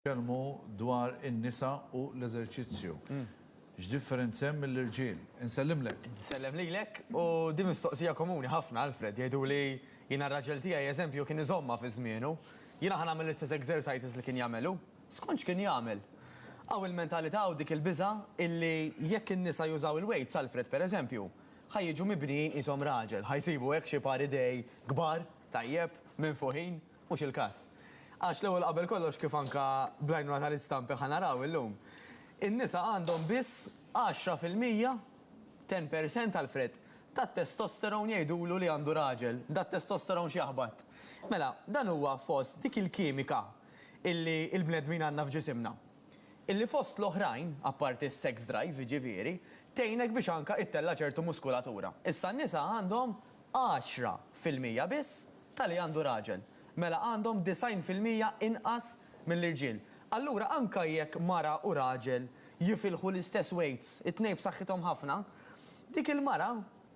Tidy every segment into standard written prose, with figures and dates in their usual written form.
Kelmu dwar in-nisa u l-eżerċizzju. X'differenza hemm mill-irġiel? Insellimlek. Sellem lilek u di mistoqsija komuni ħafna, Alfred, jgħidu li jiena r-raġel tiegħi eżempju kien iżomma fi żmienu, jiena ħan nagħmel l-istess exercises li kien jagħmelu, skonx kien jagħmel. Aw il-mentalità u dik il-biża illi jekk in-nisa jużaw il-weights, Alfred pereżempju, ħajjiġu mibnijin ishom raġel, ħajsibu hekk xi par idej kbar, tajjeb, minn fuħin, mhux il-każ. Għax l-ewwel qabel kollox kif anka blajnuna tal-istampi ħanaraw illum. In-nisa għandhom biss 10%, 10% Alfred, tat-testosteron jgħidulu li għandu raġel, dat-testosteron x'jaħbad. Mela, dan huwa fost dik il-kimika illi il-bnedmin għandna f'ġisimna. Illi fost l-oħrajn, apparti s-sex drive, ġifieri, tgħinek biex anka ittella ċertu muskulatura. Issa n-nisa għandhom 10% biss tal-li għandu raġel. Mela għandhom 90% inqas mill-irġiel. Allura anka jekk mara u raġel jifilħu l-istess weights, it-tnejn b'saħħithom ħafna, dik il-mara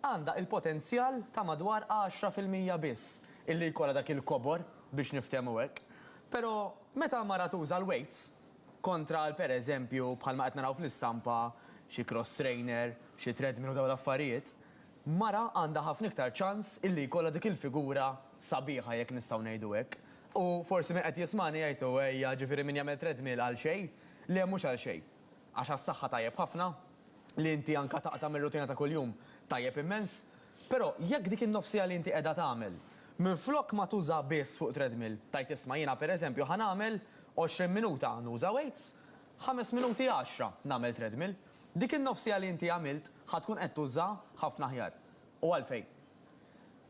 għandha il-potenzjal ta' madwar 10% biss illi jkollha dak il-kobor biex niftehmu hekk. Però meta mara tuża l-weights kontra pereżempju bħalma qed naraw fl-istampa xi cross trainer, xi treadmill u dawn l-affarijiet, mara għandha ħafna iktar ċans illi jkollha dik il-figura sabiħa jekk nistgħu ngħidu hekk. U forsi min qed jismani jgħidu ejja ġifieri min jagħmel treadmill għal xejn, le mhux għal xejn. Għax għas-saħħa tajjeb ħafna, li inti anke taqta' mir-rutina ta' kuljum tajjeb immens, però jekk dik in-nofsija li inti qiegħda tagħmel, minflok ma tuża biss fuq treadmill, tajt isma' jiena pereżempju ħanagħmel 20 minuta nuża weights, 5 minuti 10 nagħmel treadmill. Dik in-nofsija li inti għamilt ħatkun qed tuża ħafna aħjar. U għalfejn.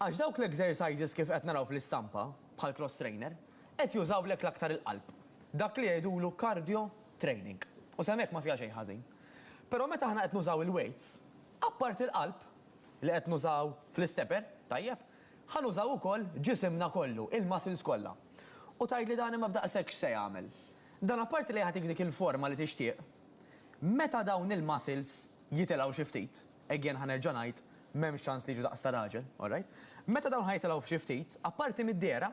Għax dawk l-exercises kif qed naraw fl-istampa bħal cross trainer qed jużawlek l-aktar il-qalb. Dak li jgħidulu cardio training. U semmek ma fiha xejn ħażin. Però meta aħna qed nużaw il-weights, appart il-qalb li qed nużaw fl-stepper, tajjeb, ħanużaw ukoll ġisimna kollu, il-muscles kollha. U tgħid li dan ma b'daqshekk se jagħmel. Dan apparti li ħatik dik il-forma li tixtieq, meta dawn il-muscles jitilgħu xi ftit, again ħanerġa' ngħid m'hemmx ċans li jiġu daqs raġel, alright? Meta dawn ħajtilgħu f'xi ftit, apparti mid-dera,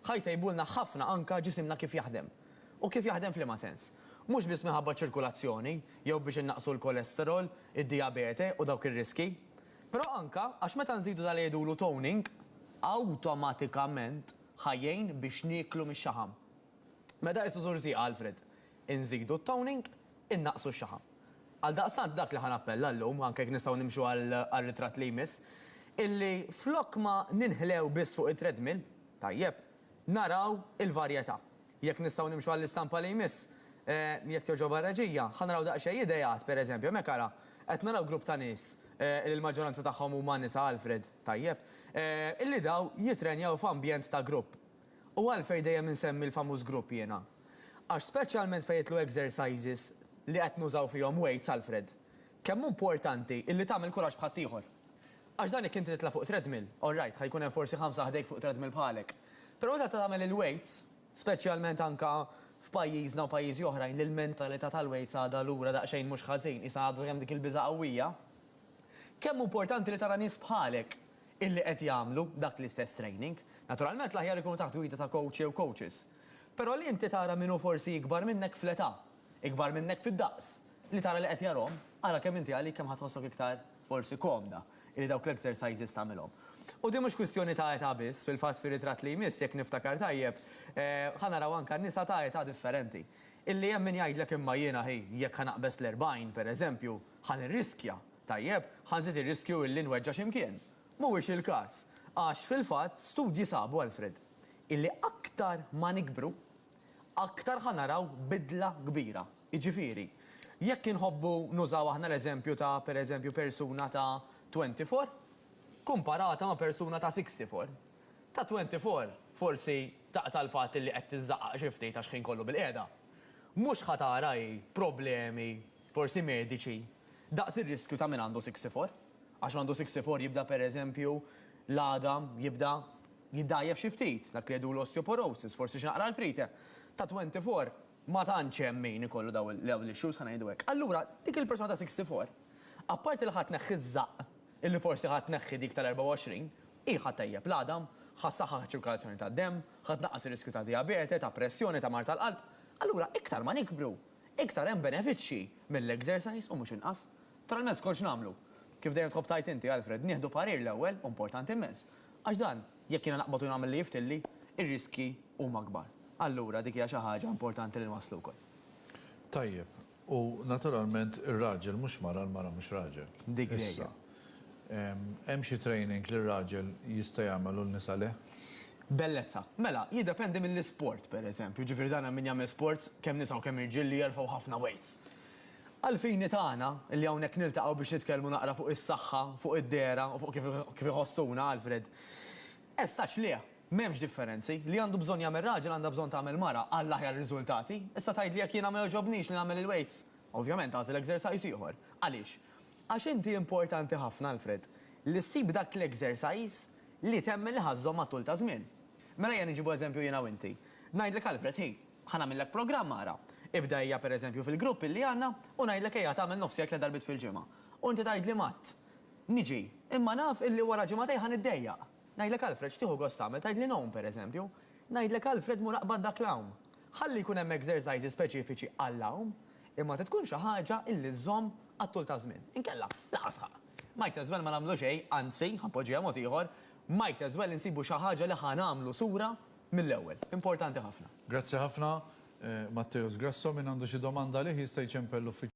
ħajtejbulna ħafna anka ġisimna kif jaħdem. U kif jaħdem f'liema sens. Mhux biss minħabba ċirkulazzjoni, jew biex innaqsu l-kolesterol, id-diabete u dawk ir-riski, però anka għax meta nżidu dal jgħidulu toning, awtomatikament ħajjejn biex nieklu mix-xaħam. Meta issu żurżieq Alfred, inżidu t-toning, innaqsu x-xaħam. Għal daqsant dak li ħanappella llum, anke jekk nistgħu nimxu għall-ritratt li jmiss, illi flok ma ninħlew biss fuq it-treadmill, tajjeb, naraw il-varjetà. Jekk nistgħu nimxu għall-istampa li jmiss, jekk joġob reġija, ħanaraw daqsxejn idejat, pereżempju, hemmhekk ara, qed naraw grupp ta' nies li l-maġġoranza tagħhom huma nisa Alfred, tajjeb, illi daw jitrenjaw f'ambjent ta' grupp. U għalfejn dejjem insemmi l-famuż grupp jiena. Għax speċjalment fejn jitlu exercises li qed nużaw fihom weights Alfred, kemm importanti illi tagħmel kuraġġ bħadd ieħor. Għax dan jekk inti titla' fuq treadmill, all right, ħajkun hemm forsi 5 ħdejk fuq treadmill bħalek. Però meta tagħmel il-weights, speċjalment anka f'pajjiżna u pajjiżi oħrajn li l-mentalità tal-weights għadha lura daqsxejn mhux ħażin, issa għadu hemm dik il-biża' qawwija. Kemm importanti li tara nies bħalek illi qed jagħmlu dak l-istess training. Naturalment l-aħjar ikunu taħt gwida ta' coach jew coaches. Però li inti tara minnu forsi ikbar minnek fl-età, ikbar minnek fid-daqs, li tara li qed jarhom, ara kemm inti għalik kemm ħatħossok iktar forsi komda li dawk l-exercises tagħmilhom. U di mhux kwistjoni ta' età biss, fil-fatt fir-ritratt li jmiss jekk niftakar tajjeb, ħanaraw anke nisa ta' età differenti. Illi hemm min jgħidlek imma jiena jekk ħanaqbes l-40 pereżempju, ħanirriskja, tajjeb, ħanżid ir-riskju illi nweġġa' x'imkien. Mhuwiex il-każ, għax fil-fatt studji sabu Alfred, illi aktar ma nikbru, aktar ħanaraw bidla kbira. Jiġifieri, jekk inħobbu nużaw aħna l-eżempju ta' pereżempju persuna ta' 24, kumparata ma' persuna ta' 64. Ta' 24 forsi taqta' l-fatt li qed tiżżaqaq xi ftit għax ħin kollu bil-qiegħda. Mhux ħatara problemi forsi mediċi daqs ir-riskju ta' min għandu 64. Għax għandu 64 jibda pereżempju l-għadam jibda jiddajjef xi ftit, dak li jgħidu l-osteoporosis, forsi xi naqra l-frite. Ta' 24 ma tantx hemm min ikollu daw l-issues ħa ngħidu hekk. Allura dik il-persuna ta' 64, apparti li ħadd tneħħi ż-żaq illi forsi ħadd tneħħi dik tal-24, hi ħadd tejjeb l-għadam, ħassaħħaħ ċirkolazzjoni tad-demm, ħadd naqqas ir-riskju ta' diabete, ta' pressjoni, ta' mar tal-qalb, Allura iktar ma nikbru, iktar hemm benefiċċji mill-exercise u mhux inqas. Tralment kolx nagħmlu. Kif dejjem tħobb tajt inti, Alfred, nieħdu parir l-ewwel, importanti immens. Għax dan, jekk jiena naqbad u nagħmel li jiftilli, ir-riski huma kbar. Allura dik hija xi ħaġa importanti li nwasslu wkoll. Tajjeb, u naturalment ir-raġel mhux mara, l-mara mhux raġel. Dik Issa, hemm xi training li r-raġel jista' jagħmel u l-nisa le? Bellezza. Mela, jiddependi mill-sport, per eżempju. Ġifieri dan hemm min jagħmel sports kemm nisa u kemm irġiel li jerfgħu ħafna weights. Għalfejn tagħna li hawnhekk niltaqgħu biex nitkellmu naqra fuq is-saħħa, fuq id-dera u fuq kif iħossuna, Alfred. Essax le, m'hemmx differenzi. Li għandu bżonn jagħmel raġel għandha bżonn tagħmel mara għall aħjar riżultati. Issa tgħid li jekk jiena ma jogħġobniex li nagħmel il-weights. Ovvjament għażel exercise ieħor. Għaliex? Għax inti importanti ħafna, Alfred, li ssib dak l-exercise li temmen li ħażhom matul ta' żmien. Mela jien niġibu eżempju jiena u inti. Ngħidlek Alfred, ħej, ħanamillek programm mara. Ibda hija pereżempju fil-grupp illi għandna u ngħidlek ejja tagħmel nofsijek li darbit fil-ġimgħa. U inti tgħidli Matt. Niġi, imma naf illi wara ġimgħatej ħaniddejjaq. Ngħidlek Alfred x'tieħu gost tagħmel, tgħidli nhom pereżempju. Ngħidlek Alfred mur aqbad dak l-hawn. Ħalli jkun hemm exercises speċifiċi għall-hawn, imma tkun xi ħaġa illi żżomm għat-tul ta' żmien. Inkella, laqas ħaq. Might as well ma nagħmlu xejn, anzi, ħanpoġġiha mod ieħor, might as well insibu xi ħaġa li ħanamlu sura mill-ewwel. Importanti ħafna. Grazzi ħafna, Matteus Grasso, minn għandu xi domanda li jista' jċempel l-uffiċċju.